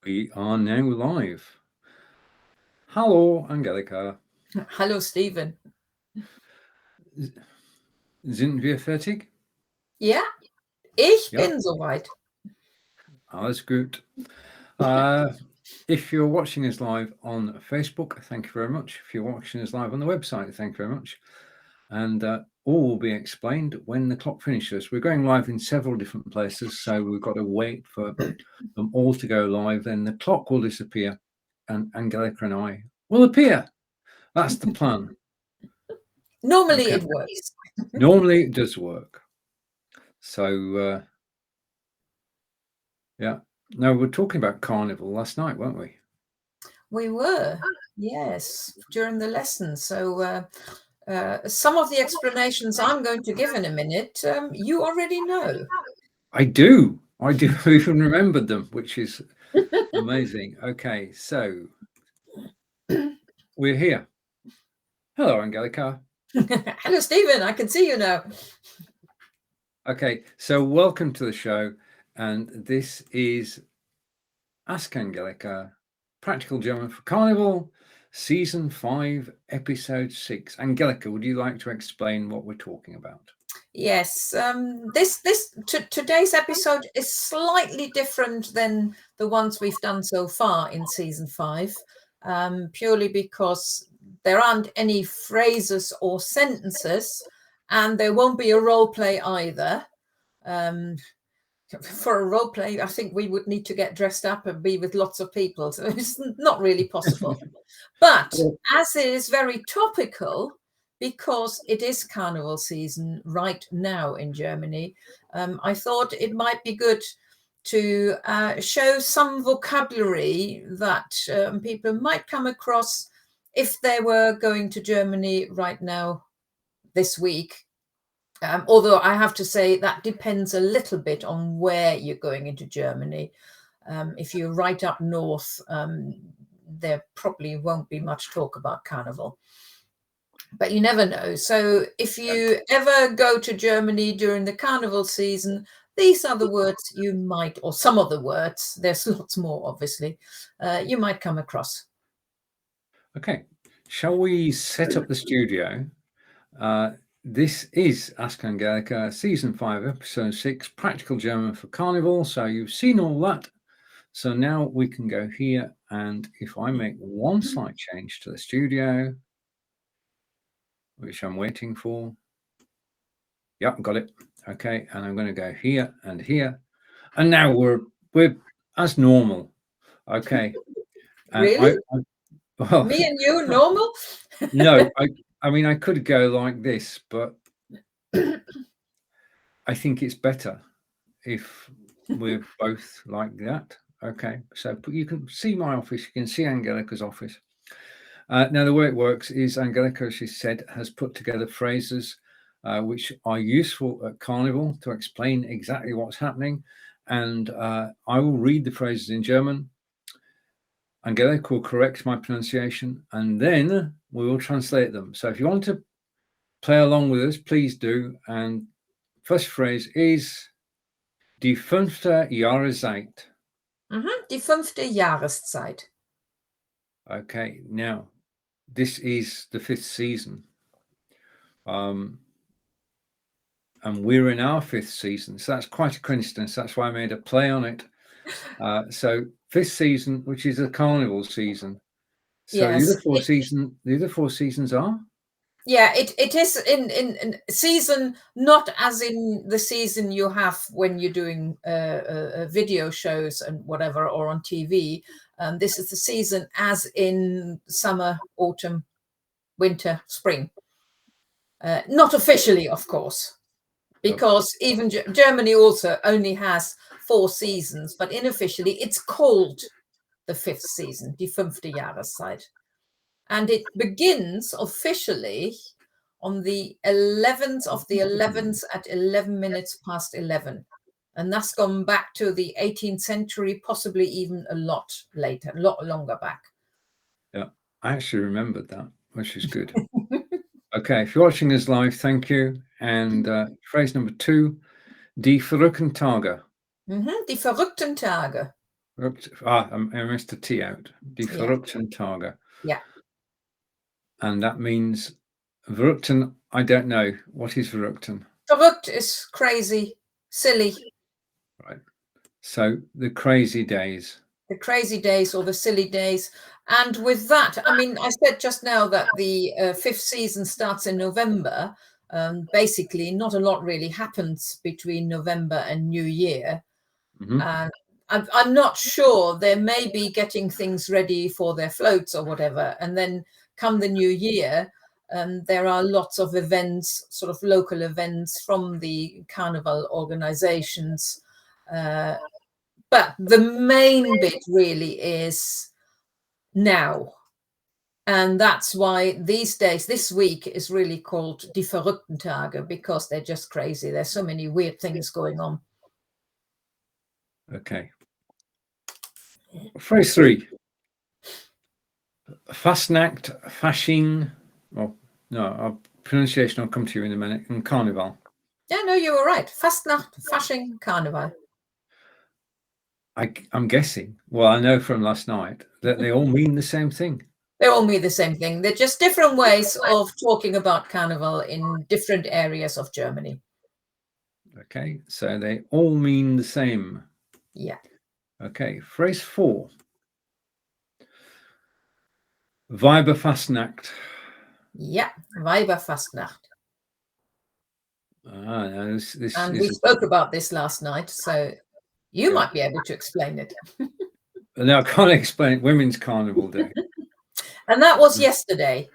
We are now live. Hallo, Angelika. Hallo, Steven. Sind wir fertig? Ja, ich bin soweit. Alles gut. If you're watching us live on Facebook, thank you very much. If you're watching us live on the website, thank you very much. And all will be explained when the clock finishes. We're going live in several different places, so we've got to wait for them all to go live. Then the clock will disappear, and Angelika and I will appear. That's the plan. Normally it works. Normally it does work. So, yeah. No, we're talking about Carnival last night, weren't we? We were, yes, during the lesson. So some of the explanations I'm going to give in a minute, you already know. I do even remember them, which is amazing. Okay, so we're here. Hello, Angelika. Hello, Steven. I can see you now. Okay, so welcome to the show. And this is Ask Angelika, Practical German for Carnival, Season 5, Episode 6. Angelika, would you like to explain what we're talking about? Yes, today's episode is slightly different than the ones we've done so far in Season 5, purely because there aren't any phrases or sentences, and there won't be a role play either. For a role play, I think we would need to get dressed up and be with lots of people, so it's not really possible. But as it is very topical, because it is Carnival season right now in Germany, I thought it might be good to show some vocabulary that people might come across if they were going to Germany right now this week. Although I have to say that depends a little bit on where you're going into Germany. If you're right up north, there probably won't be much talk about Carnival. But you never know. So if you ever go to Germany during the Carnival season, these are the words you might, or some of the words, there's lots more, obviously, you might come across. Okay, shall we set up the studio? This is Ask Angelika, Season 5, Episode 6, Practical German for Carnival. So you've seen all that. So now we can go here, and if I make one slight change to the studio, which I'm waiting for. Yep, got it. Okay, and I'm going to go here and here. And now we're as normal. Okay. And really? well, me and you normal? No, I mean, I could go like this, but I think it's better if we're both like that. Okay, so you can see my office, you can see Angelika's office. Now, the way it works is Angelika, as she said, has put together phrases which are useful at Carnival to explain exactly what's happening. And I will read the phrases in German. Angelika will correct my pronunciation, and then we will translate them. So if you want to play along with us, please do. And first phrase is die fünfte Jahreszeit. Die fünfte Jahreszeit. Okay, now this is the 5th season. And we're in our 5th season. So that's quite a coincidence. That's why I made a play on it. So 5th season, which is a Carnival season. So yes. the other four seasons are? Yeah, it is in season, not as in the season you have when you're doing video shows and whatever, or on TV. This is the season as in summer, autumn, winter, spring. Not officially, of course, because even Germany also only has 4 seasons, but unofficially it's called the 5th season, die fünfte Jahreszeit. And it begins officially on the 11th of the 11th at 11 minutes past 11. And that's gone back to the 18th century, possibly even a lot later, a lot longer back. Yeah, I actually remembered that, which is good. Okay, if you're watching us live, thank you. And phrase number 2, die verrückten Tage. Die verrückten Tage. I missed a T out. Die verrückten Tage. Yeah. And that means verrückten. I don't know. What is verrückten? Verrückt is crazy, silly. Right. So the crazy days. The crazy days or the silly days. And with that, I mean, I said just now that the fifth season starts in November. Basically, not a lot really happens between November and New Year. Mm-hmm. I'm not sure. They may be getting things ready for their floats or whatever. And then come the new year, there are lots of events, sort of local events from the Carnival organizations. But the main bit really is now. And that's why these days, this week is really called Die verrückten Tage, because they're just crazy. There's so many weird things going on. Okay. Phrase 3. Fastnacht, Fasching. Oh, no, our pronunciation will come to you in a minute. And Carnival. Yeah, no, you were right. Fastnacht, Fasching, Karneval. I'm guessing, well, I know from last night that they all mean the same thing. They all mean the same thing. They're just different ways of talking about Carnival in different areas of Germany. Okay, so they all mean the same. Yeah. Okay, phrase 4. Weiberfastnacht. Yeah, Weiberfastnacht. No, this And is we spoke about this last night, so you might be able to explain it. No, I can't explain Women's Carnival Day. And that was yesterday.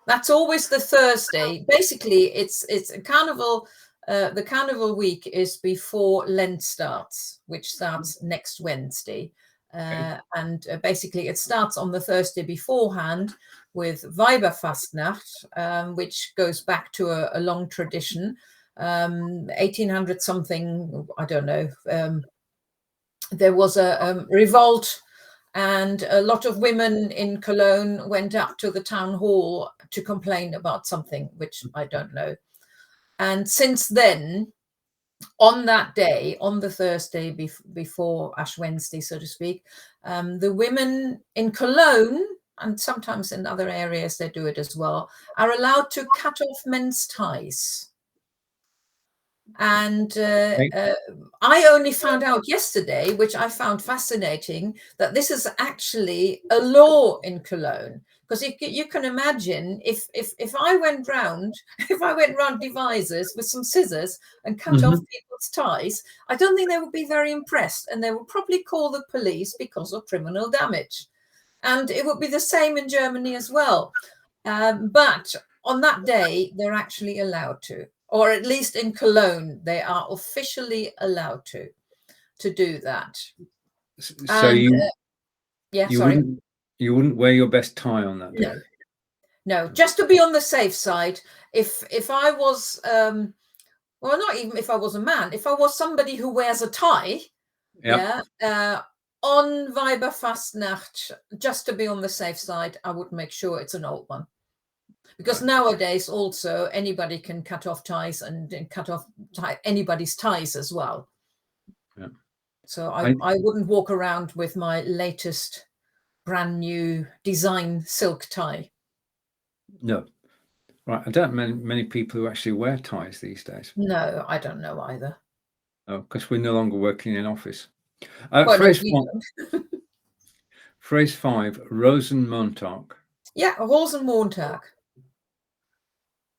That's always the Thursday. Basically, it's a carnival. The Carnival week is before Lent starts, which starts next Wednesday. And basically, it starts on the Thursday beforehand with Weiberfastnacht, which goes back to a long tradition, 1800 something. I don't know. There was a revolt, and a lot of women in Cologne went up to the town hall to complain about something, which I don't know. And since then, on that day, on the Thursday before Ash Wednesday, so to speak, the women in Cologne, and sometimes in other areas they do it as well, are allowed to cut off men's ties. And I only found out yesterday, which I found fascinating, that this is actually a law in Cologne. Because you can imagine if I went round, devices with some scissors and cut off people's ties, I don't think they would be very impressed, and they would probably call the police because of criminal damage. And it would be the same in Germany as well. But on that day, they're actually allowed to. Or at least in Cologne, they are officially allowed to do that. So you wouldn't wear your best tie on that day? No, just to be on the safe side. If I was, well, not even if I was a man, if I was somebody who wears a tie, on Weiberfastnacht, just to be on the safe side, I would make sure it's an old one. Because nowadays also anybody can cut off ties and cut off anybody's ties as well. Yeah. So I wouldn't walk around with my latest brand new design silk tie. No. Right. I don't know many people who actually wear ties these days. No, I don't know either. Oh, because we're no longer working in office. Phrase 5, Rosenmontag. Yeah, Rosenmontag.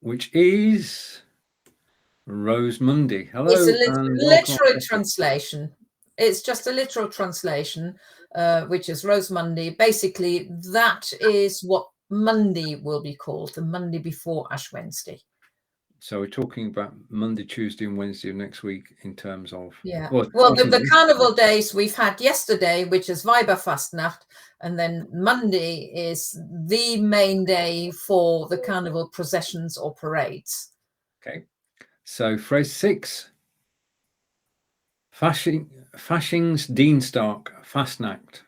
Which is Rose Monday. Hello. It's a literal translation. It's just a literal translation, which is Rose Monday. Basically, that is what Monday will be called, the Monday before Ash Wednesday. So we're talking about Monday, Tuesday, and Wednesday of next week in terms of... Yeah. Well, the carnival days we've had yesterday, which is Weiberfastnacht, and then Monday is the main day for the carnival processions or parades. Okay. So phrase 6. Faschingsdienstag, Fastnacht.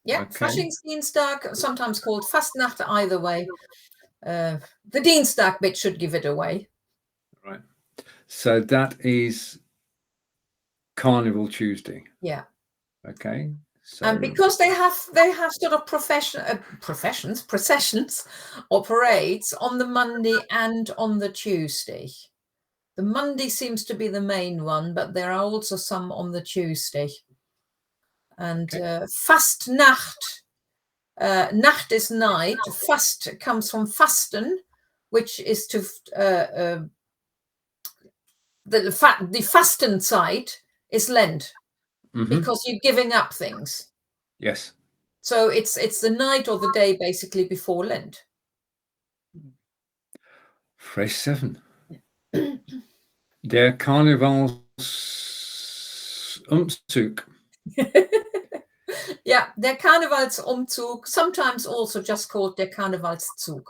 Yeah, okay. Faschingsdienstag, sometimes called Fastnacht, either way. The Dienstag bit should give it away. Right. So that is Carnival Tuesday. Yeah. Okay. So, And because they have sort of processions or parades on the Monday and on the Tuesday. The Monday seems to be the main one, but there are also some on the Tuesday. And Fastnacht, Nacht is night. Fast comes from Fasten, which is to the Fasten side is Lent, because you're giving up things. Yes. So it's the night or the day basically before Lent. Phrase 7. Der Carnivalsumzug. Yeah, der Karnevalsumzug, sometimes also just called der Karnevalszug.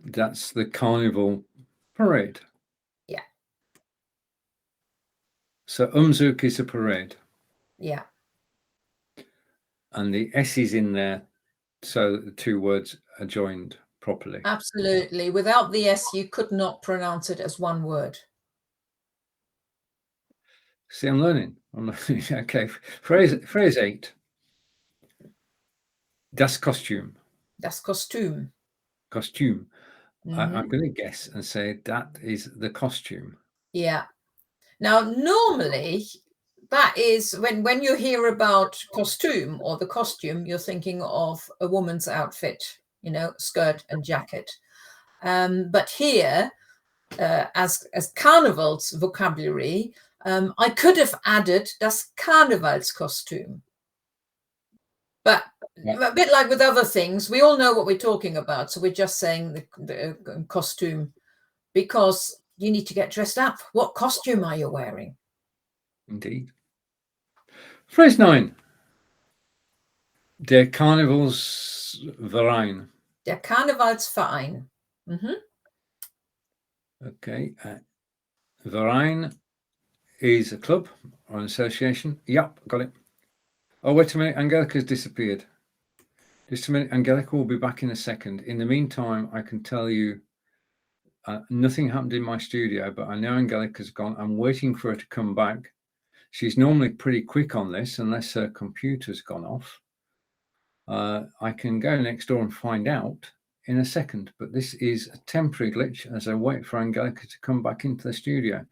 That's the Carnival Parade. Yeah. So Umzug is a parade. Yeah. And the S is in there so that the two words are joined properly. Absolutely. Without the S, you could not pronounce it as one word. See, I'm learning. Okay. Phrase 8. Das Kostüm. Das Kostüm. Kostüm. I'm going to guess and say that is the costume. Yeah. Now, normally, that is when you hear about costume or the costume, you're thinking of a woman's outfit, skirt and jacket. But here, as Carnival's vocabulary, I could have added das Karnevalskostüm. But a bit like with other things, we all know what we're talking about. So we're just saying the costume, because you need to get dressed up. What costume are you wearing? Indeed. Phrase 9. Der Karnevalsverein. Der Karnevalsverein. Okay. Verein is a club or an association. Yep, got it. Oh, wait a minute. Angelika's disappeared. Just a minute. Angelika will be back in a second. In the meantime, I can tell you nothing happened in my studio, but I know Angelika's gone. I'm waiting for her to come back. She's normally pretty quick on this unless her computer's gone off. I can go next door and find out in a second, but this is a temporary glitch as I wait for Angelika to come back into the studio.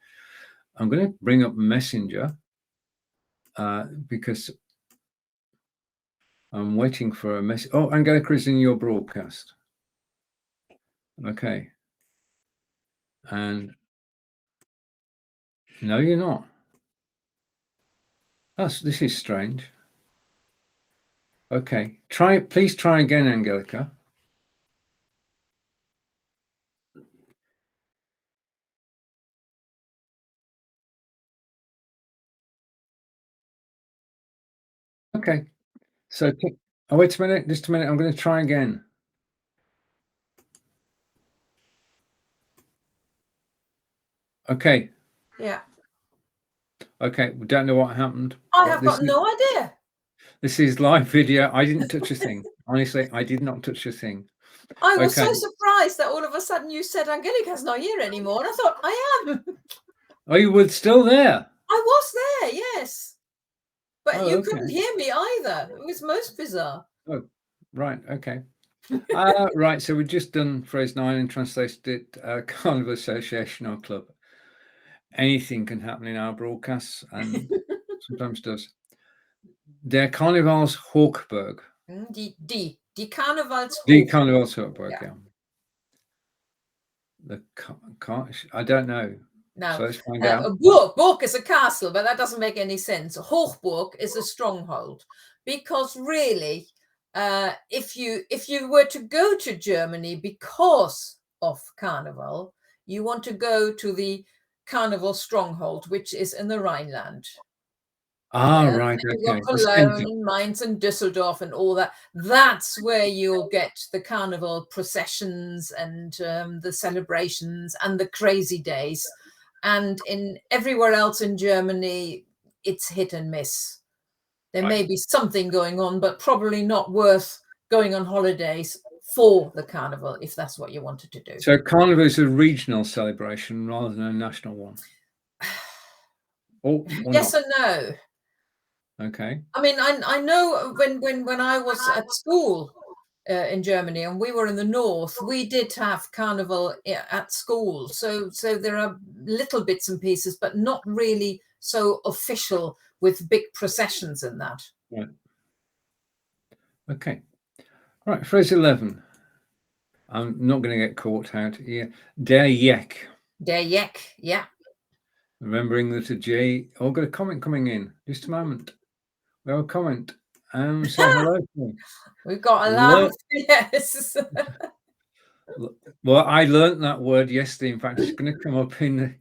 I'm going to bring up Messenger because I'm waiting for a message. Oh, Angelika is in your broadcast. Okay. And no, you're not. This is strange. Okay. Please try again, Angelika. Okay. So, wait a minute. Just a minute. I'm going to try again. Okay. Yeah. Okay. We don't know what happened. I have got no idea. This is live video. I didn't touch a thing. Honestly, I did not touch a thing. I was so surprised that all of a sudden you said Angelika's not here anymore. And I thought, I am. Oh, you were still there? I was there, yes. But you couldn't hear me either. It was most bizarre. Oh, right. Okay. Right. So we've just done phrase 9 and translated it Carnival Association or Club. Anything can happen in our broadcasts and sometimes does. Der Karnevalshochburg. Die Karnevalshochburg. The Karnevalshochburg, yeah. I don't know. No. So let's find out. A Burg is a castle, but that doesn't make any sense. A Hochburg is a stronghold, because really, if you were to go to Germany because of Carnival, you want to go to the Carnival Stronghold, which is in the Rhineland. Right. Okay. Cologne and Mainz and Düsseldorf and all that. That's where you'll get the carnival processions and the celebrations and the crazy days. And in everywhere else in Germany, it's hit and miss. There may be something going on, but probably not worth going on holidays for the carnival if that's what you wanted to do. So Carnival is a regional celebration rather than a national one. Or Yes not? and no. Okay. I mean, I know when I was at school in Germany and we were in the north, we did have carnival at school. So there are little bits and pieces, but not really so official with big processions in that. Right. Okay. Right. Phrase 11. I'm not going to get caught out here. Der Jeck. Der Jeck, yeah. Remembering that a J. Oh, got a comment coming in. Just a moment. We have a comment. Say hello to me. We've got Alaaf. Yes. Well, I learned that word yesterday. In fact, it's going to come up in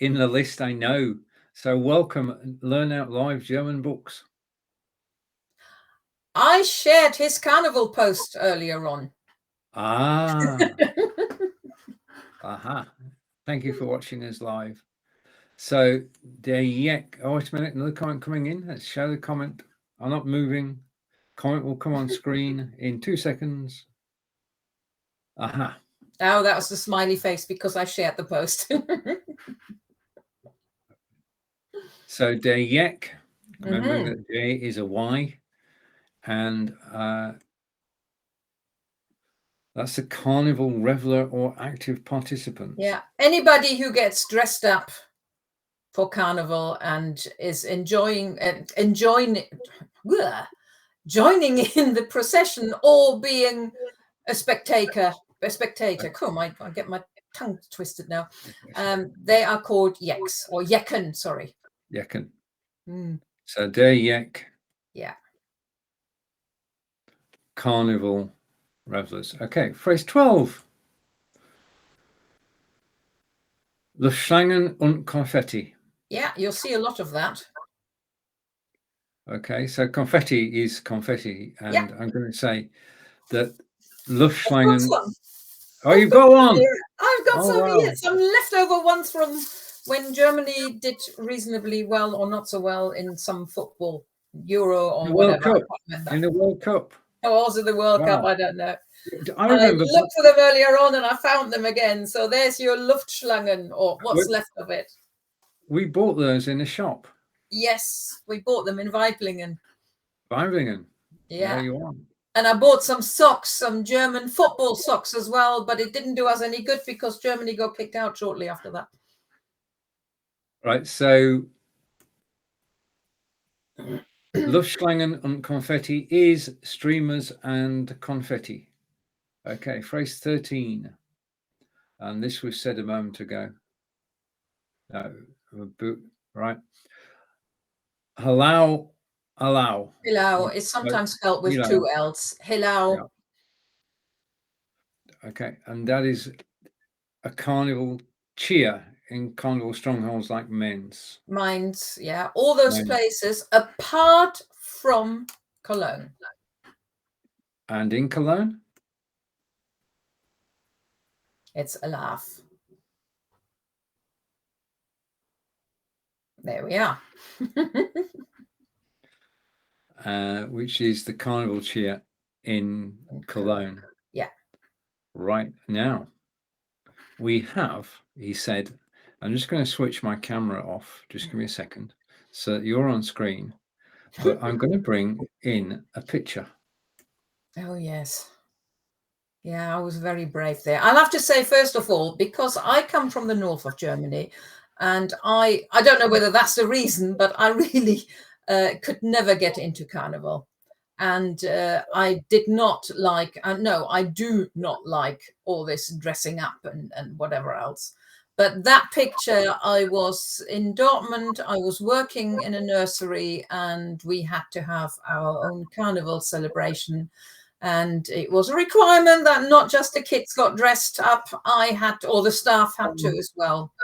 the list. I know. So welcome. Learn Out Live German books. I shared his carnival post earlier on. Ah. Aha. Thank you for watching us live. So der Jeck. Oh, wait a minute. Another comment coming in. Let's show the comment. I'm not moving. Comment will come on screen in 2 seconds. Aha. Oh, that was the smiley face because I shared the post. So der Jeck. Remembering that J is a Y. And that's a carnival reveler or active participant. Yeah, anybody who gets dressed up for carnival and is joining in the procession or being a spectator. Come, I get my tongue twisted now. They are called Jecks or Jecken. Sorry. Jecken. So der Jeck. Yeah. Carnival revelers. Okay, phrase 12. Luftschlangen und Konfetti. Yeah, you'll see a lot of that. Okay, so confetti is confetti, and yeah. I'm going to say that Luftschlangen. Oh, you've got one. I've got some here. Some leftover ones from when Germany did reasonably well or not so well in some football, Euro or the whatever. World Cup. In the World Cup. Oh, was it the World Cup? I don't know. I remember. I looked for them earlier on and I found them again. So there's your Luftschlangen, or what's left of it. We bought those in a shop. Yes, we bought them in Weiblingen. Weiblingen. Yeah. There you are. And I bought some socks, some German football socks as well, but it didn't do us any good because Germany got kicked out shortly after that. Right, so Luftschlangen und Konfetti is streamers and confetti. Okay, phrase 13. And this was said a moment ago. Right. Hellau. Hellau is sometimes spelled with two L's. Hellau. Yeah. Okay, and that is a carnival cheer in Carnival Strongholds like Mainz. Mainz, yeah. All those places apart from Cologne. And in Cologne? It's Alaaf. There we are. Which is the carnival cheer in Cologne. Yeah. Right now, we have, he said, I'm just going to switch my camera off. Just give me a second. So you're on screen, but I'm going to bring in a picture. Oh, yes. Yeah, I was very brave there. I'll have to say, first of all, because I come from the north of Germany, and I don't know whether that's the reason, but I really could never get into carnival. And I did not like, no, I do not like all this dressing up and whatever else. But that picture, I was in Dortmund, I was working in a nursery, and we had to have our own carnival celebration. And it was a requirement that not just the kids got dressed up, I had to, or the staff had to as well.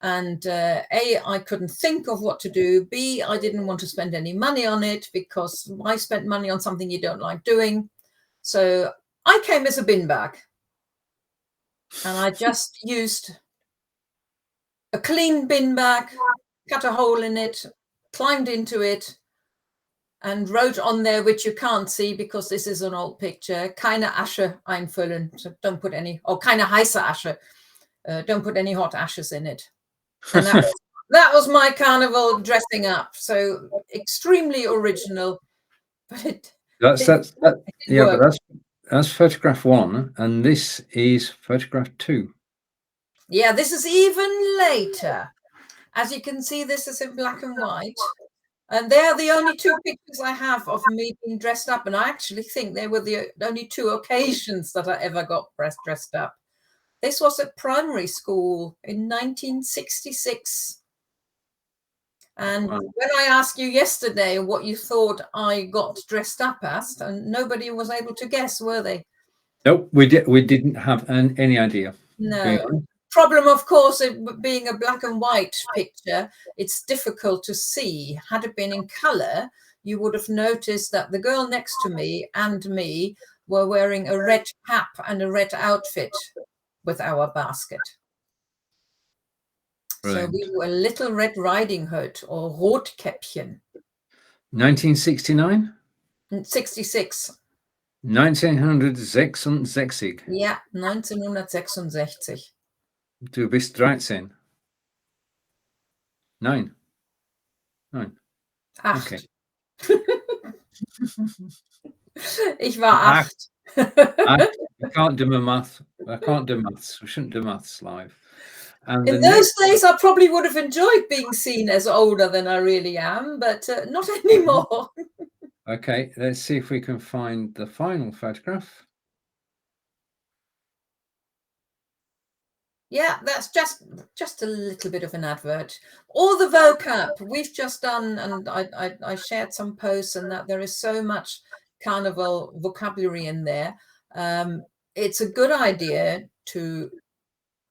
And A, I couldn't think of what to do. B, I didn't want to spend any money on it because why spend money on something you don't like doing? So I came as a bin bag. And I just used a clean bin bag, cut a hole in it, climbed into it, and wrote on there, which you can't see because this is an old picture, keine Asche einfüllen. So don't put any, or keine heiße Asche. Don't put any hot ashes in it. And That was my carnival dressing up. So extremely original, but it Yeah, worked. but that's photograph 1, and this is photograph 2. Yeah, this is even later. As you can see, this is in black and white. And they are the only 2 pictures I have of me being dressed up. And I actually think they were the only 2 occasions that I ever got dressed up. This was at primary school in 1966. And when I asked you yesterday what you thought I got dressed up as, and nobody was able to guess, were they? Nope, we didn't have any idea. No. Problem, of course, it being a black and white picture, it's difficult to see. Had it been in color, you would have noticed that the girl next to me and me were wearing a red cap and a red outfit with our basket. Brilliant. So we were Little Red Riding Hood or Rotkäppchen. 1969? 66. 1966. Ja, 1966. Du bist 13. Nein. 8. Okay. Ich war 8. I can't do my math. I can't do maths. We shouldn't do maths live. And in those days, I probably would have enjoyed being seen as older than I really am, but not anymore. Okay, let's see if we can find the final photograph. Yeah, that's just a little bit of an advert. All the vocab we've just done, and I shared some posts, and that there is so much carnival vocabulary in there. It's a good idea to,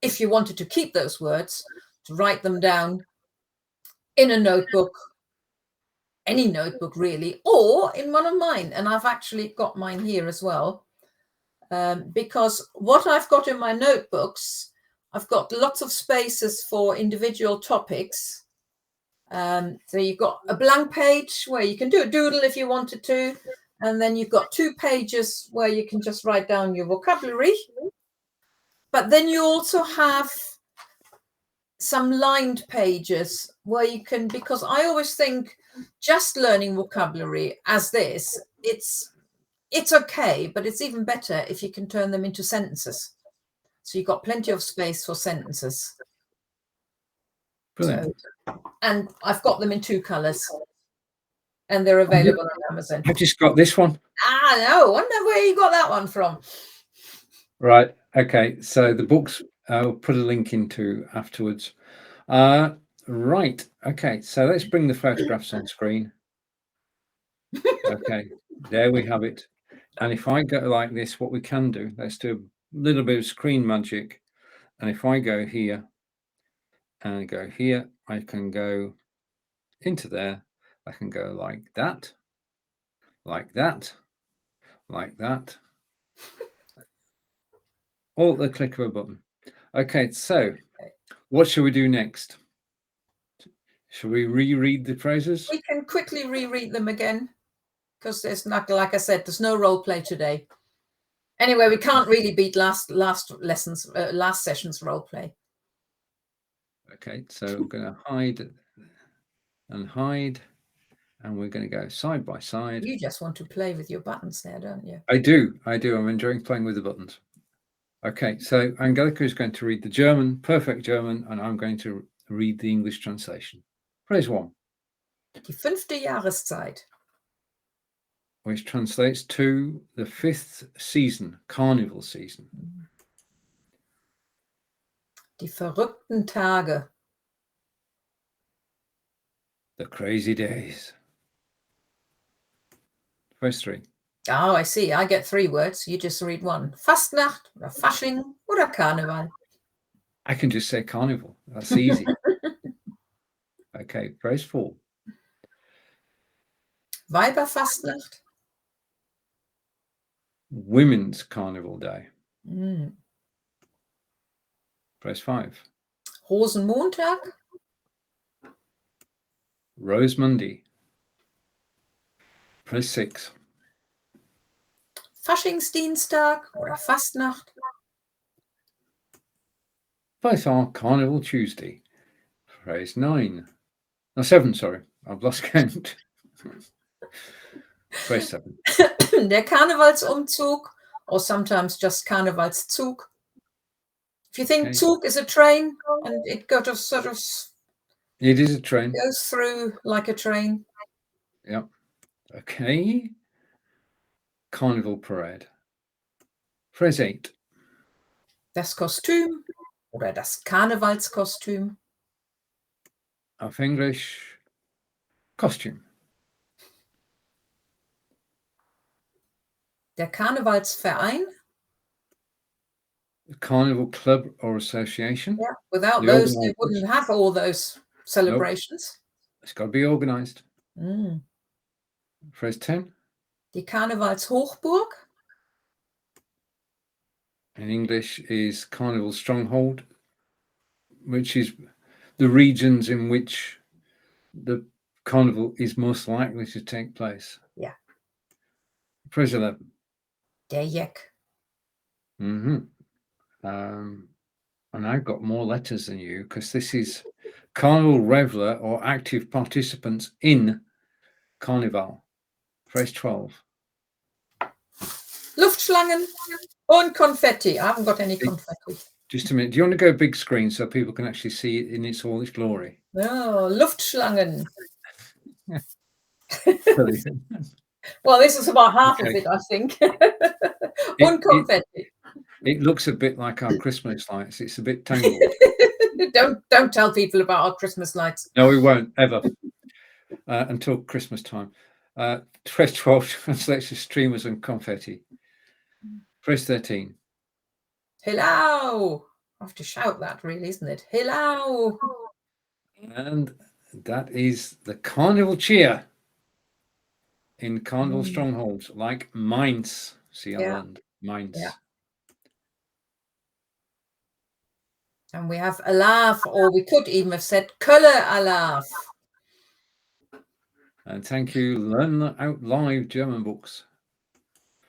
if you wanted to keep those words, to write them down in a notebook, any notebook really, or in one of mine. And I've actually got mine here as well, because what I've got in my notebooks, I've got lots of spaces for individual topics. So you've got a blank page where you can do a doodle if you wanted to, and then you've got 2 pages where you can just write down your vocabulary. But then you also have some lined pages where you can, because I always think just learning vocabulary as this, it's okay, but it's even better if you can turn them into sentences. So you've got plenty of space for sentences. So, and I've got them in 2 colors, and they're available on Amazon. I've just got this one. No, I wonder where you got that one from. Right. Okay. So the books I'll put a link into afterwards. Right. Okay. So let's bring the photographs on screen. Okay. There we have it. And if I go like this, what we can do, let's do a little bit of screen magic. And if I go here and go here, I can go into there. I can go like that, like that, like that. All at the click of a button. Okay, so what should we do next? Should we reread the phrases? We can quickly reread them again, because there's not, like I said, there's no role play today. Anyway, we can't really beat last session's role play. Okay, so I'm going to hide and hide, and we're going to go side by side. You just want to play with your buttons there, don't you? I do. I'm enjoying playing with the buttons. Okay, so Angelika is going to read the German, perfect German, and I'm going to read the English translation. Phrase 1. Die 5. Jahreszeit. Which translates to the 5th season, Carnival season. Die verrückten Tage. The crazy days. Phrase 3. Oh, I see. I get 3 words. You just read 1. Fastnacht oder Fasching oder Karneval. I can just say Carnival. That's easy. Okay, phrase 4. Weiberfastnacht. Women's Carnival Day. Mm. Phrase 5. Rosenmontag. Rosenmontag. Phrase 6. Faschingsdienstag oder Fastnacht. Both are Carnival Tuesday. Phrase 9. No, 7, sorry. I've lost count. Phrase 7. Der Karnevalsumzug, or sometimes just Karnevalszug. If you think Zug is a train and it got a sort of... It is a train. Goes through like a train. Yeah. Okay. Carnival Parade. Phrase 8. Das Kostüm oder das Karnevalskostüm. Auf English, costume. Der Karnevalsverein. Carnival Club or Association. Yeah, without those, they wouldn't have all those celebrations. Nope. It's got to be organised. Mm. Phrase 10. Die Karnevalshochburg. In English is Carnival Stronghold, which is the regions in which the carnival is most likely to take place. Yeah. Phrase 11. Der Jeck. And I've got more letters than you because this is Carnival Reveler or active participants in Carnival. Phrase 12. Luftschlangen und Konfetti. I haven't got any confetti. Just a minute. Do you want to go big screen so people can actually see it in all its glory? Oh, Luftschlangen. Well, this is about half of it, I think. Und Konfetti. It looks a bit like our Christmas lights. It's a bit tangled. Don't tell people about our Christmas lights. No, we won't ever until Christmas time. Phrase 12 translates to streamers and confetti. Phrase 13. Hellau. I have to shout that, really, isn't it? Hellau. And that is the Carnival cheer in Carnival Strongholds, like Mainz. See, I learned Mainz. Yeah. And we have Alaaf, or we could even have said Kölle Alaaf. And thank you, Learn Out Live German books,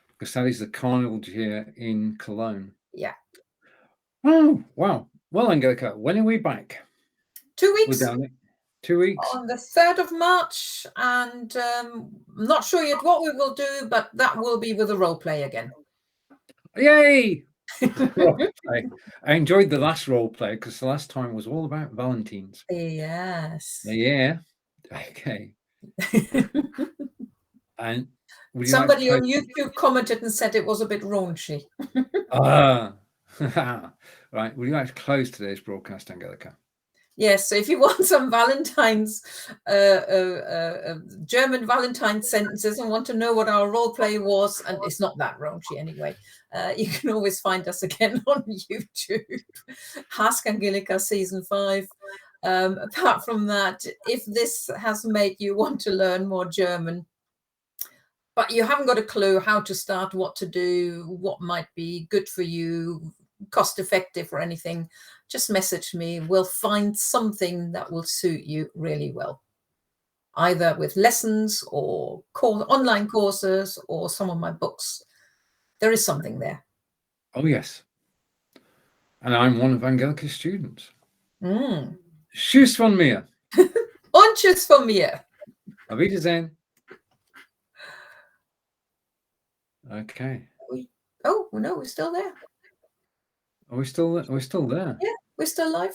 because that is the Carnival cheer in Cologne. Yeah. Oh, wow. Well, Angelika, when are we back? 2 weeks. 2 weeks. On the 3rd of March, and I'm not sure yet what we will do, but that will be with a role play again. Yay! I enjoyed the last role play because the last time was all about Valentines. Yes. Yeah. Okay. And somebody on YouTube commented and said it was a bit raunchy. Right. Would you like to close today's broadcast, Angelika? Yes, so if you want some Valentine's, German Valentine's sentences and want to know what our role play was, and it's not that raunchy anyway, you can always find us again on YouTube. Ask Angelika Season 5. Apart from that, if this has made you want to learn more German, but you haven't got a clue how to start, what to do, what might be good for you, cost effective or anything, just message me. We'll find something that will suit you really well, either with lessons or online courses or some of my books. There is something there. Oh, yes. And I'm one of Angelika's students. Tschüss von mir. Und tschüss von mir. Auf Wiedersehen. Okay. Oh, no, we're still there. Are we still there? Yeah, we're still live.